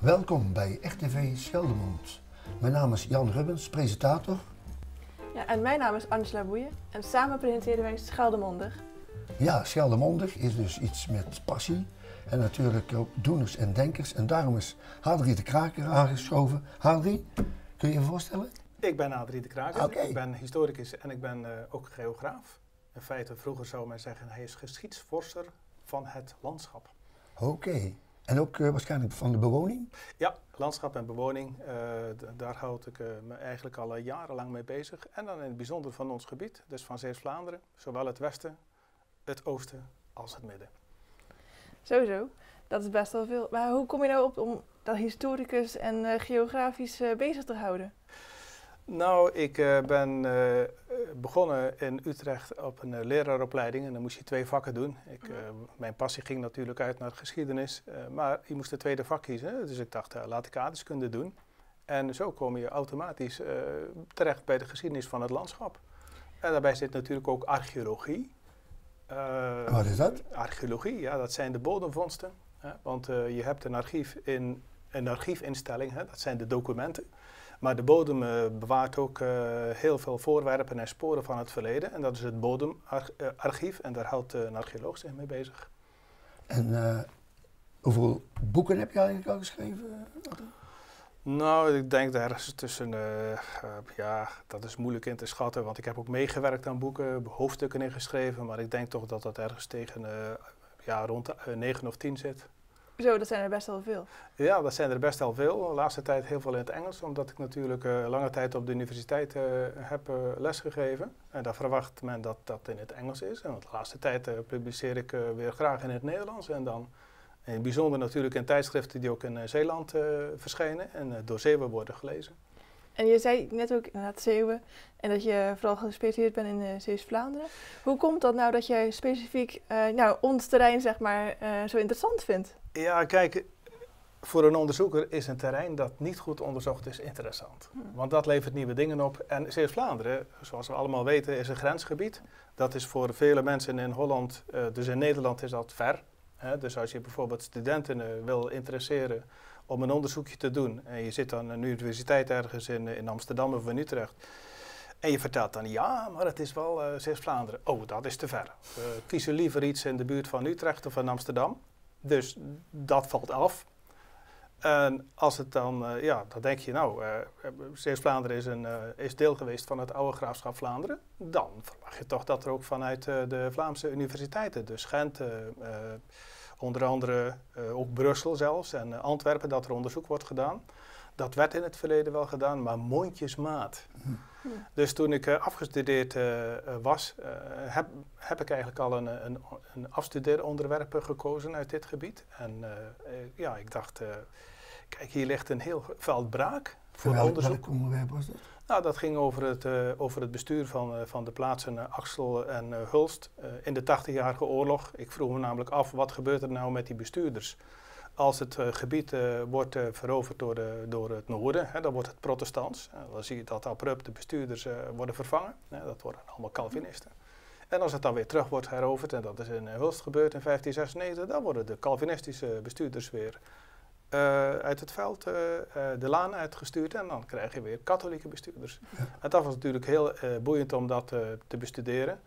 Welkom bij RTV Scheldemond. Mijn naam is Jan Rubbens, presentator. Ja, en mijn naam is Angela Boeien en samen presenteren wij Scheldemondig. Ja, Scheldemondig is dus iets met passie en natuurlijk ook doeners en denkers. En daarom is Hadrie de Kraker aangeschoven. Hadrie, kun je je voorstellen? Ik ben Hadrie de Kraker, Okay. Ik ben historicus en ik ben ook geograaf. In feite, vroeger zou men zeggen, hij is geschiedsvorster van het landschap. Oké. En ook waarschijnlijk van de bewoning? Ja, landschap en bewoning, daar houd ik me eigenlijk al jarenlang mee bezig. En dan in het bijzonder van ons gebied, dus van Zeeuws-Vlaanderen, zowel het westen, het oosten als het midden. Sowieso, dat is best wel veel. Maar hoe kom je nou op om dat historicus en geografisch bezig te houden? Nou, ik ben begonnen in Utrecht op een leraaropleiding en dan moest je 2 vakken doen. Mijn passie ging natuurlijk uit naar geschiedenis, maar je moest een tweede vak kiezen. Dus ik dacht, laat ik aardrijkskunde doen. En zo kom je automatisch terecht bij de geschiedenis van het landschap. En daarbij zit natuurlijk ook archeologie. Wat is dat? Archeologie, ja, dat zijn de bodemvondsten. Want je hebt een archiefinstelling, dat zijn de documenten. Maar de bodem bewaart ook heel veel voorwerpen en sporen van het verleden. En dat is het bodemarchief en daar houdt een archeoloog zich mee bezig. En hoeveel boeken heb je eigenlijk al geschreven? Nou, ik denk ergens tussen, ja, dat is moeilijk in te schatten, want ik heb ook meegewerkt aan boeken, hoofdstukken ingeschreven. Maar ik denk toch dat dat ergens tegen rond 9 of 10 zit. Zo, dat zijn er best wel veel. Ja, dat zijn er best wel veel. De laatste tijd heel veel in het Engels, omdat ik natuurlijk lange tijd op de universiteit heb lesgegeven. En daar verwacht men dat dat in het Engels is. En de laatste tijd publiceer ik weer graag in het Nederlands. En dan in het bijzonder natuurlijk in tijdschriften die ook in Zeeland verschijnen en door Zeeuwen worden gelezen. En je zei net ook inderdaad Zeeuwen en dat je vooral gespecialiseerd bent in Zeeuws-Vlaanderen. Hoe komt dat nou dat jij specifiek ons terrein zeg maar zo interessant vindt? Ja, kijk, voor een onderzoeker is een terrein dat niet goed onderzocht is interessant. Want dat levert nieuwe dingen op. En Zeeuws-Vlaanderen, zoals we allemaal weten, is een grensgebied. Dat is voor vele mensen in Holland, dus in Nederland is dat ver. Dus als je bijvoorbeeld studenten wil interesseren om een onderzoekje te doen en je zit aan een universiteit ergens in Amsterdam of in Utrecht en je vertelt dan ja, maar het is wel Zeeuws-Vlaanderen. Oh, dat is te ver. We kiezen liever iets in de buurt van Utrecht of van Amsterdam. Dus dat valt af. En als het dan, dan denk je nou, Zeeuws-Vlaanderen is deel geweest van het oude graafschap Vlaanderen. Dan verwacht je toch dat er ook vanuit de Vlaamse universiteiten, dus Gent, onder andere ook Brussel zelfs en Antwerpen, dat er onderzoek wordt gedaan. Dat werd in het verleden wel gedaan, maar mondjesmaat. Dus toen ik afgestudeerd was, heb ik eigenlijk al een afstudeeronderwerp gekozen uit dit gebied. En ik dacht, kijk, hier ligt een heel veld braak voor onderzoek. Welk onderwerp was dat? Nou, dat ging over het bestuur van de plaatsen Axel en Hulst in de 80-jarige oorlog. Ik vroeg me namelijk af, wat gebeurt er nou met die bestuurders? Als het gebied wordt veroverd door het noorden, dan wordt het protestants. Dan zie je dat abrupt de bestuurders worden vervangen. Dat worden allemaal Calvinisten. En als het dan weer terug wordt heroverd, en dat is in Hulst gebeurd in 1596, dan worden de Calvinistische bestuurders weer uit het veld de laan uitgestuurd en dan krijg je weer katholieke bestuurders. Ja. En dat was natuurlijk heel boeiend om dat te bestuderen.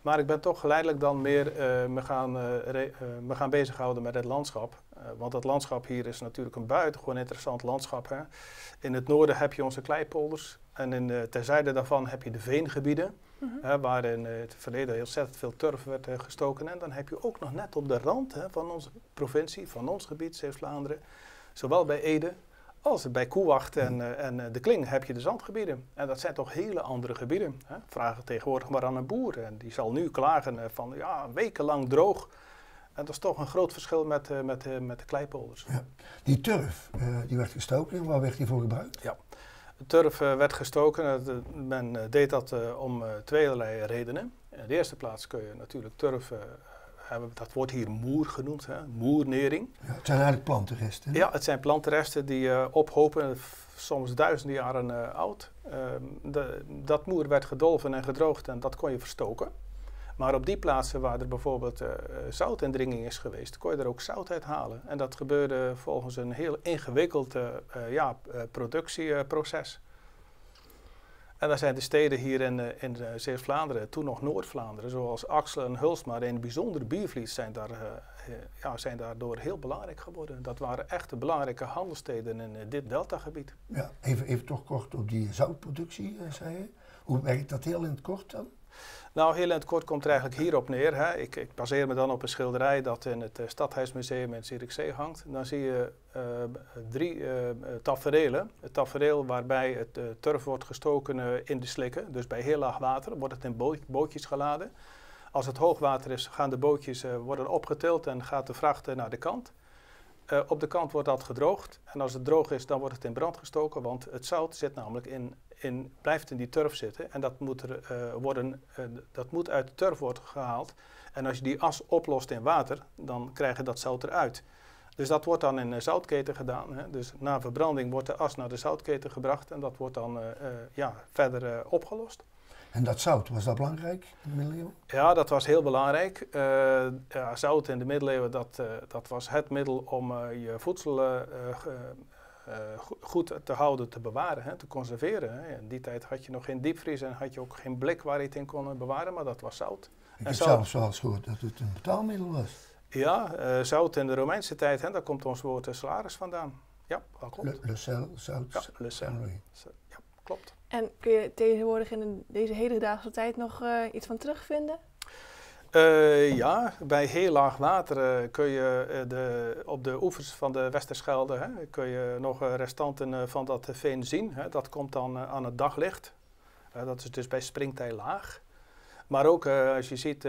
Maar ik ben toch geleidelijk dan meer me gaan bezighouden met het landschap. Want het landschap hier is natuurlijk een buitengewoon interessant landschap. Hè. In het noorden heb je onze kleipolders en ten zuiden daarvan heb je de veengebieden. Waar in het verleden heel ontzettend veel turf werd gestoken. En dan heb je ook nog net op de rand van onze provincie, van ons gebied, Zeeuws-Vlaanderen, zowel bij Ede als bij Koewacht en de Kling heb je de zandgebieden. En dat zijn toch hele andere gebieden. Hè? Vragen tegenwoordig maar aan een boer. En die zal nu klagen van wekenlang droog. En dat is toch een groot verschil met de kleipolders. Ja. Die turf, die werd gestoken. Waar werd die voor gebruikt? Ja. De turf werd gestoken. Men deed dat om tweeërlei redenen. In de eerste plaats kun je natuurlijk turf hebben. Dat wordt hier moer genoemd, moernering. Ja, het zijn eigenlijk plantenresten. Ja, het zijn plantenresten die ophopen, soms duizenden jaren oud. Dat moer werd gedolven en gedroogd en dat kon je verstoken. Maar op die plaatsen waar er bijvoorbeeld zoutindringing is geweest, kon je er ook zout uit halen. En dat gebeurde volgens een heel ingewikkeld productieproces. En daar zijn de steden hier in Zeeuws-Vlaanderen, toen nog Noord-Vlaanderen, zoals Axel en Hulst, maar in het bijzonder Biervliet, zijn daardoor heel belangrijk geworden. Dat waren echt belangrijke handelssteden in dit deltagebied. Ja, even toch kort op die zoutproductie, zei je. Hoe werkt dat heel in het kort dan? Nou, heel in het kort komt er eigenlijk hierop neer. Hè. Ik baseer me dan op een schilderij dat in het Stadhuismuseum in Zierikzee hangt. Dan zie je 3 taferelen. Het tafereel waarbij het turf wordt gestoken in de slikken. Dus bij heel laag water wordt het in bootjes geladen. Als het hoogwater is, gaan de bootjes worden opgetild en gaat de vracht naar de kant. Op de kant wordt dat gedroogd. En als het droog is, dan wordt het in brand gestoken. Want het zout zit namelijk blijft in die turf zitten. En dat moet uit de turf worden gehaald. En als je die as oplost in water, dan krijg je dat zout eruit. Dus dat wordt dan in een zoutketen gedaan. Hè. Dus na verbranding wordt de as naar de zoutketen gebracht. En dat wordt dan verder opgelost. En dat zout, was dat belangrijk in de middeleeuwen? Ja, dat was heel belangrijk. Zout in de middeleeuwen, dat was het middel om je voedsel goed te houden, te bewaren, hè, te conserveren. Hè. In die tijd had je nog geen diepvries en had je ook geen blik waar je het in kon bewaren, maar dat was zout. Ik heb zelfs wel eens gehoord dat het een betaalmiddel was. Ja, zout in de Romeinse tijd, hè, daar komt ons woord salaris vandaan. Ja, dat klopt. Le sel, zout. Ja, le sel. Ja, klopt. En kun je tegenwoordig in deze hedendaagse tijd nog iets van terugvinden? Ja, bij heel laag water kun je op de oevers van de Westerschelde kun je nog restanten van dat veen zien. Hè. Dat komt dan aan het daglicht. Dat is dus bij springtij laag. Maar ook als je ziet,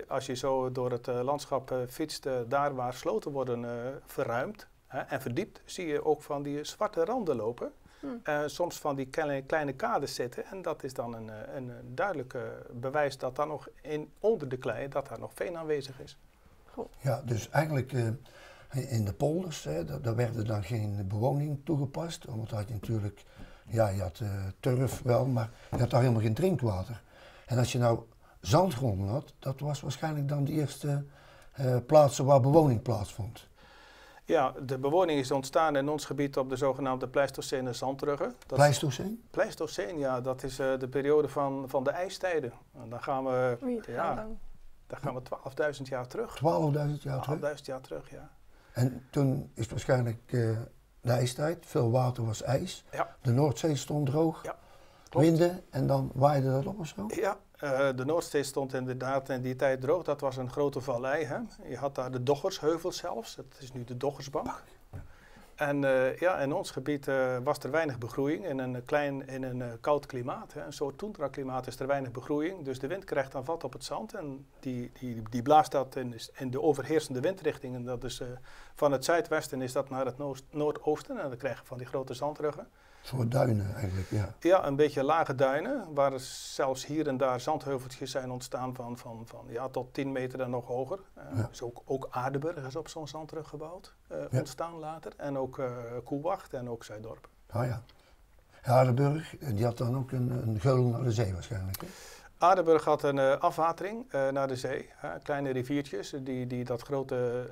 als je zo door het landschap fietst, daar waar sloten worden verruimd en verdiept, zie je ook van die zwarte randen lopen. Soms van die kleine kades zitten. En dat is dan een duidelijk bewijs dat daar nog onder de klei, dat daar nog veen aanwezig is. Goed. Ja, dus eigenlijk in de polders, daar werd dan geen bewoning toegepast. Want had je natuurlijk, ja, je had turf wel, maar je had daar helemaal geen drinkwater. En als je nou zandgronden had, dat was waarschijnlijk dan de eerste plaatsen waar bewoning plaatsvond. Ja, de bewoning is ontstaan in ons gebied op de zogenaamde Pleistocene zandruggen. Pleistocene? Pleistocene, ja, dat is de periode van de ijstijden. En dan gaan we, dan gaan we 12.000 jaar terug. 12.000 jaar terug? 12.000 jaar terug, ja. En toen is het waarschijnlijk de ijstijd, veel water was ijs. Ja. De Noordzee stond droog, ja, klopt. Winden en dan waaide dat op of zo? Ja, de Noordzee stond inderdaad in die tijd droog. Dat was een grote vallei. Hè. Je had daar de Doggersheuvel zelfs. Dat is nu de Doggersbank. En in ons gebied was er weinig begroeiing. In een koud klimaat, hè. Een soort toendra-klimaat is er weinig begroeiing. Dus de wind krijgt dan vat op het zand. En die blaast dat in de overheersende windrichting. En dat is van het zuidwesten is dat naar het noordoosten. En dan krijg je van die grote zandruggen. Voor duinen eigenlijk, ja. Ja, een beetje lage duinen, waar zelfs hier en daar zandheuveltjes zijn ontstaan van tot 10 meter en nog hoger. Dus ook Aardenburg is op zo'n zandrug gebouwd, ontstaan later. En ook Koewacht en ook Zuidorp. Ah ja. Aardenburg, die had dan ook een geul naar de zee waarschijnlijk, hè? Aardenburg had een afwatering naar de zee, kleine riviertjes die dat grote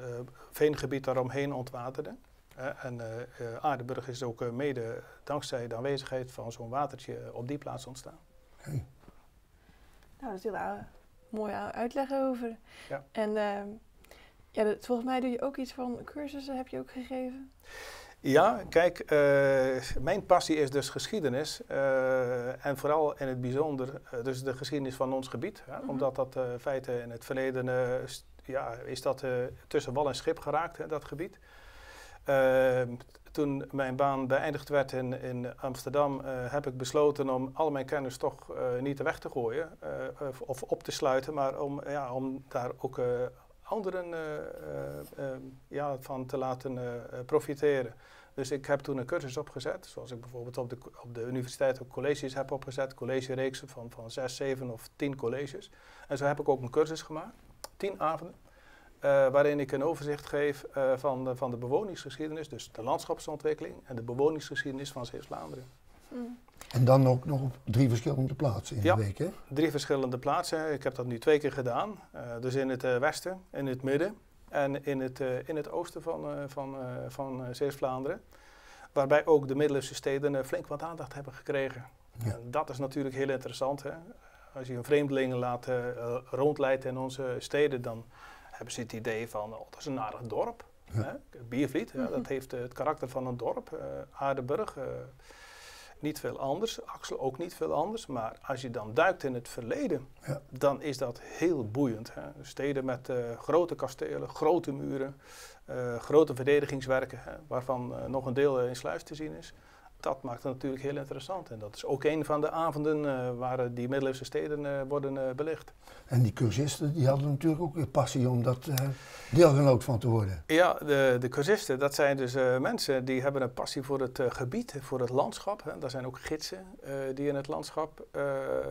veengebied daaromheen ontwaterden. En Aardenburg is ook mede dankzij de aanwezigheid van zo'n watertje op die plaats ontstaan. Okay. Nou, dat is heel mooi uitleg over. Ja. En volgens mij doe je ook iets van cursussen, heb je ook gegeven? Ja, kijk, mijn passie is dus geschiedenis. En vooral in het bijzonder dus de geschiedenis van ons gebied. Hè, omdat dat feiten in het verleden is dat tussen wal en schip geraakt, hè, dat gebied. Toen mijn baan beëindigd werd in Amsterdam, heb ik besloten om al mijn kennis toch niet weg te gooien of op te sluiten, maar om daar ook anderen van te laten profiteren. Dus ik heb toen een cursus opgezet, zoals ik bijvoorbeeld op de universiteit ook colleges heb opgezet, collegereeksen van 6, 7 of 10 colleges. En zo heb ik ook een cursus gemaakt, 10 avonden. Waarin ik een overzicht geef van de bewoningsgeschiedenis, dus de landschapsontwikkeling en de bewoningsgeschiedenis van Zeeuws-Vlaanderen. En dan ook nog op 3 verschillende plaatsen in de week, hè? 3 verschillende plaatsen. Ik heb dat nu 2 keer gedaan. Dus in het westen, in het midden en in het oosten van Zeeuws-Vlaanderen. Waarbij ook de middeleeuwse steden flink wat aandacht hebben gekregen. Ja. En dat is natuurlijk heel interessant. Hè? Als je een vreemdeling laat rondleiden in onze steden, dan hebben ze het idee van, dat is een aardig dorp. Ja. Hè? Biervliet, dat heeft het karakter van een dorp. Aardenburg, niet veel anders. Axel ook niet veel anders. Maar als je dan duikt in het verleden, dan is dat heel boeiend. Hè? Steden met grote kastelen, grote muren, grote verdedigingswerken, hè? Waarvan nog een deel in Sluis te zien is. Dat maakt het natuurlijk heel interessant. En dat is ook een van de avonden waar die middeleeuwse steden worden belicht. En die cursisten die hadden natuurlijk ook een passie om dat deelgenoot van te worden. Ja, de cursisten, dat zijn dus mensen die hebben een passie voor het gebied, voor het landschap. Hè. Daar zijn ook gidsen die in het landschap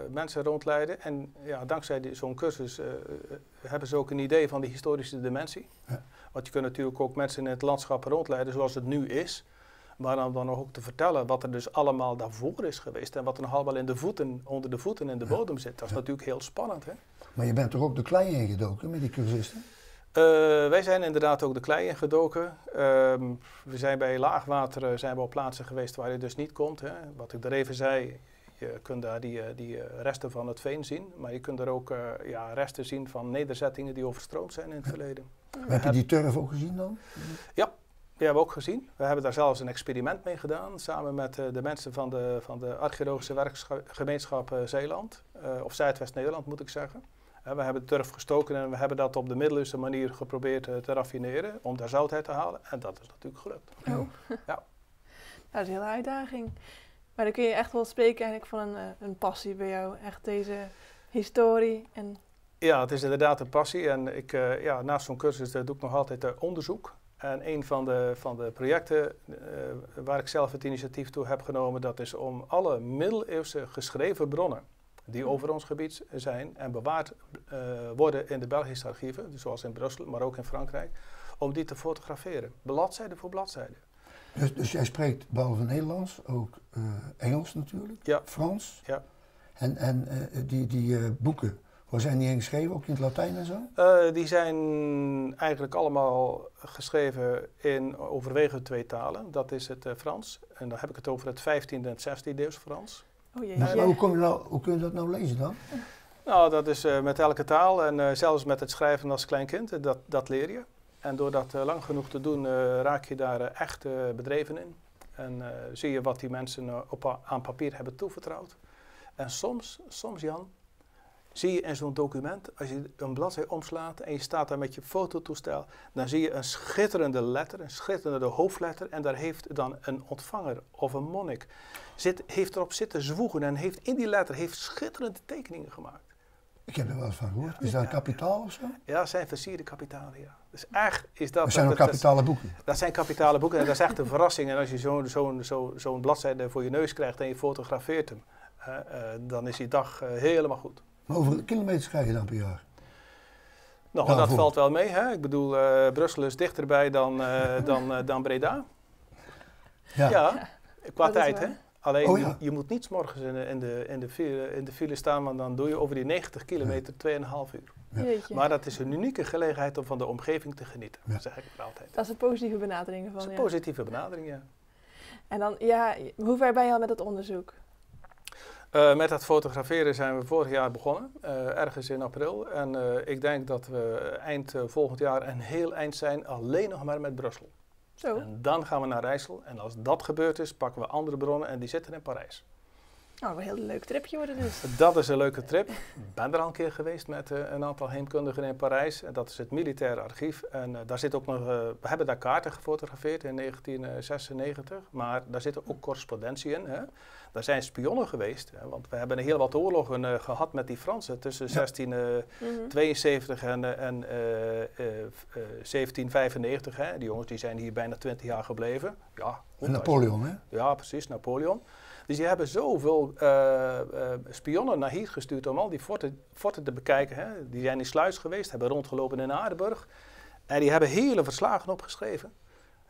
mensen rondleiden. En ja, dankzij zo'n cursus hebben ze ook een idee van de historische dimensie. Ja. Want je kunt natuurlijk ook mensen in het landschap rondleiden zoals het nu is. Maar dan ook te vertellen wat er dus allemaal daarvoor is geweest en wat er nog allemaal in de voeten, onder de voeten in de bodem zit. Dat is natuurlijk heel spannend. Hè? Maar je bent toch ook de klei ingedoken met die cursisten? Wij zijn inderdaad ook de klei ingedoken. We zijn bij laagwater zijn we op plaatsen geweest waar je dus niet komt. Hè? Wat ik er even zei, je kunt daar die resten van het veen zien. Maar je kunt er ook resten zien van nederzettingen die overstroomd zijn in het verleden. Heb je die turf ook gezien dan? Ja. Die hebben we ook gezien. We hebben daar zelfs een experiment mee gedaan, samen met de mensen van de archeologische werkgemeenschap Zeeland, of Zuidwest-Nederland moet ik zeggen. We hebben turf gestoken en we hebben dat op de middeleeuwse manier geprobeerd te raffineren, om daar zout uit te halen. En dat is natuurlijk gelukt. Oh. Ja. Dat is een hele uitdaging. Maar dan kun je echt wel spreken eigenlijk van een passie bij jou, echt deze historie. En Ja, het is inderdaad een passie en naast zo'n cursus doe ik nog altijd onderzoek. En een van de projecten waar ik zelf het initiatief toe heb genomen, dat is om alle middeleeuwse geschreven bronnen die over ons gebied zijn en bewaard worden in de Belgische archieven, dus zoals in Brussel, maar ook in Frankrijk, om die te fotograferen, bladzijde voor bladzijde. Dus jij spreekt behalve Nederlands ook Engels natuurlijk, ja. Frans. Ja. En die boeken, waar zijn die in geschreven, ook in het Latijn en zo? Die zijn eigenlijk allemaal geschreven in overwegend 2 talen. Dat is het Frans. En dan heb ik het over het 15e en het 16e eeuws Frans. Oh jee. Maar hoe kun je dat nou lezen dan? Nou, dat is met elke taal en zelfs met het schrijven als klein kind. Dat leer je. En door dat lang genoeg te doen, raak je daar echt bedreven in. En zie je wat die mensen aan papier hebben toevertrouwd. En soms Jan, zie je in zo'n document, als je een bladzij omslaat en je staat daar met je fototoestel, dan zie je een schitterende letter, een schitterende hoofdletter en daar heeft dan een ontvanger of een monnik, heeft erop zitten zwoegen en heeft in die letter schitterende tekeningen gemaakt. Ik heb er wel eens van gehoord. Is dat een kapitaal of zo? Ja, dat zijn versierde kapitalen, ja. Dus echt is dat... Dat zijn ook kapitale boeken? Dat zijn kapitale boeken en dat is echt een verrassing. En als je zo'n bladzijde voor je neus krijgt en je fotografeert hem, dan is die dag helemaal goed. Maar hoeveel kilometers krijg je dan per jaar? Nou, dat valt wel mee. Hè? Ik bedoel, Brussel is dichterbij dan Breda. Ja, qua tijd, hè? Alleen je moet niet 's morgens in de file staan, want dan doe je over die 90 kilometer 2,5 uur. Ja. Maar dat is een unieke gelegenheid om van de omgeving te genieten, Ja. zeg ik altijd. Dat is een positieve benadering ervan. Dat is een positieve benadering, ja. En dan, hoe ver ben je al met het onderzoek? Met het fotograferen zijn we vorig jaar begonnen, ergens in april. En ik denk dat we eind volgend jaar een heel eind zijn, alleen nog maar met Brussel. Zo. En dan gaan we naar Rijssel. En als dat gebeurd is, pakken we andere bronnen en die zitten in Parijs. Nou, een heel leuk tripje worden dus. Dat is een leuke trip. Ik ben er al een keer geweest met een aantal heemkundigen in Parijs. En dat is het militaire archief. En daar zit ook nog, we hebben daar kaarten gefotografeerd in 1996. Maar daar zit ook correspondentie in. Hè. Daar zijn spionnen geweest. Hè, want we hebben heel wat oorlogen gehad met die Fransen tussen 1672 en 1795. Hè. Die jongens die zijn hier bijna 20 jaar gebleven. Ja, en Napoleon, hè? Ja, precies, Napoleon. Dus die hebben zoveel spionnen naar hier gestuurd om al die forten te bekijken. Hè. Die zijn in Sluis geweest, hebben rondgelopen in Aardenburg. En die hebben hele verslagen opgeschreven.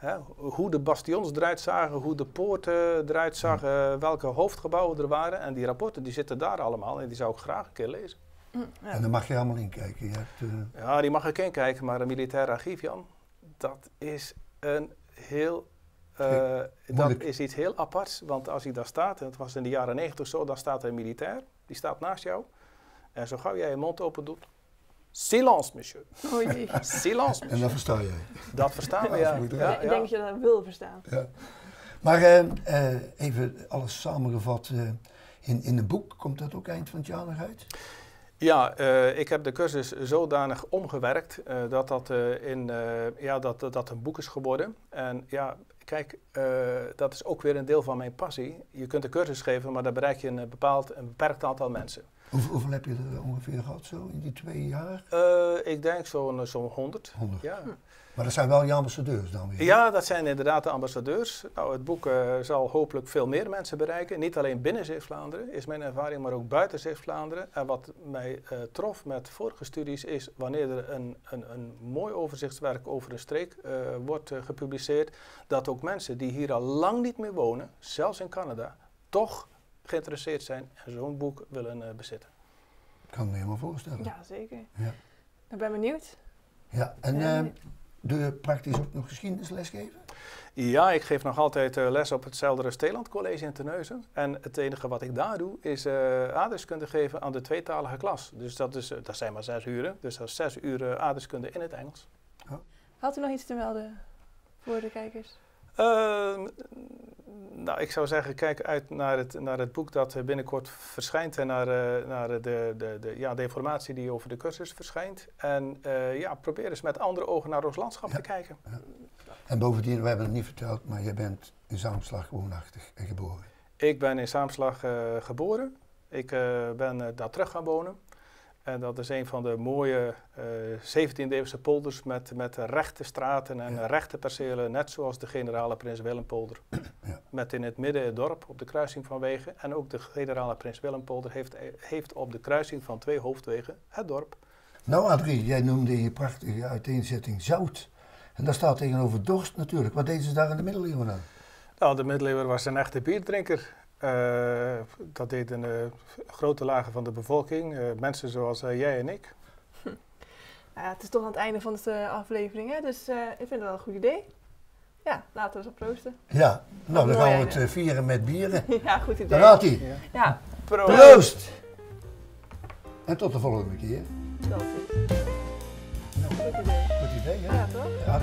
Hè, hoe de bastions eruit zagen, hoe de poorten eruit zagen, welke hoofdgebouwen er waren. En die rapporten die zitten daar allemaal en die zou ik graag een keer lezen. Ja. En daar mag je allemaal in kijken. Je hebt, Ja, die mag ik inkijken, maar een militair archief, Jan, dat is een heel... dat is iets heel aparts, want als hij daar staat, en het was in de jaren 90 zo, dan staat er een militair, die staat naast jou. En zo gauw jij je mond open doet, silence, monsieur. Oh jee. Silence, monsieur. en dat versta jij. Dat verstaan we, Ja, ja. dat moet Ja, Ik denk dat je dat wil verstaan. Ja. Maar even alles samengevat. In een boek, komt dat ook eind van het jaar nog uit? Ja, ik heb de cursus zodanig omgewerkt dat een boek is geworden. En ja, kijk, dat is ook weer een deel van mijn passie. Je kunt een cursus geven, maar dan bereik je een beperkt aantal mensen. Hoeveel heb je er ongeveer gehad zo in die 2 jaar? Ik denk zo'n 100. 100. Ja. Maar dat zijn wel je ambassadeurs dan weer? Ja, dat zijn inderdaad de ambassadeurs. Nou, het boek zal hopelijk veel meer mensen bereiken. Niet alleen binnen Zeeuws-Vlaanderen, is mijn ervaring, maar ook buiten Zeeuws-Vlaanderen. En wat mij trof met vorige studies is wanneer er een mooi overzichtswerk over een streek wordt gepubliceerd, dat ook mensen die hier al lang niet meer wonen, zelfs in Canada, toch geïnteresseerd zijn en zo'n boek willen bezitten. Ik kan me helemaal voorstellen. Ja, zeker. Ja. Ik ben benieuwd. Ja, en doe je praktisch ook nog geschiedenisles geven? Ja, ik geef nog altijd les op het Zeldere Steeland College in Terneuzen. En het enige wat ik daar doe is aardrijkskunde geven aan de tweetalige klas. Dus dat zijn maar 6 uren. Dus dat is 6 uur aardrijkskunde in het Engels. Had u nog iets te melden voor de kijkers? Nou, ik zou zeggen, kijk uit naar het boek dat binnenkort verschijnt en naar de informatie die over de cursus verschijnt. En probeer eens met andere ogen naar ons landschap te kijken. Ja. En bovendien, we hebben het niet verteld, maar je bent in Zaamslag woonachtig en geboren. Ik ben in Zaamslag geboren. Ik ben daar terug gaan wonen. En dat is een van de mooie 17e-eeuwse polders met rechte straten en rechte percelen, net zoals de generale Prins Willempolder. Ja. Met in het midden het dorp op de kruising van wegen. En ook de generale Prins Willempolder heeft op de kruising van 2 hoofdwegen het dorp. Nou Adrie, jij noemde in je prachtige uiteenzetting zout. En daar staat tegenover dorst natuurlijk. Wat deden ze daar in de middeleeuwen aan? Nou, de middeleeuwen was een echte bierdrinker. Dat deden grote lagen van de bevolking, mensen zoals jij en ik. Nou ja, het is toch aan het einde van de aflevering, hè? Dus ik vind het wel een goed idee. Ja, laten we eens op proosten. Ja, nou dan gaan we het vieren met bieren. Ja, goed idee. Daar gaat hij. Ja. Proost! En tot de volgende keer. Dat is. Nou, Goed idee. goed idee, hè? Ja, toch? Ja,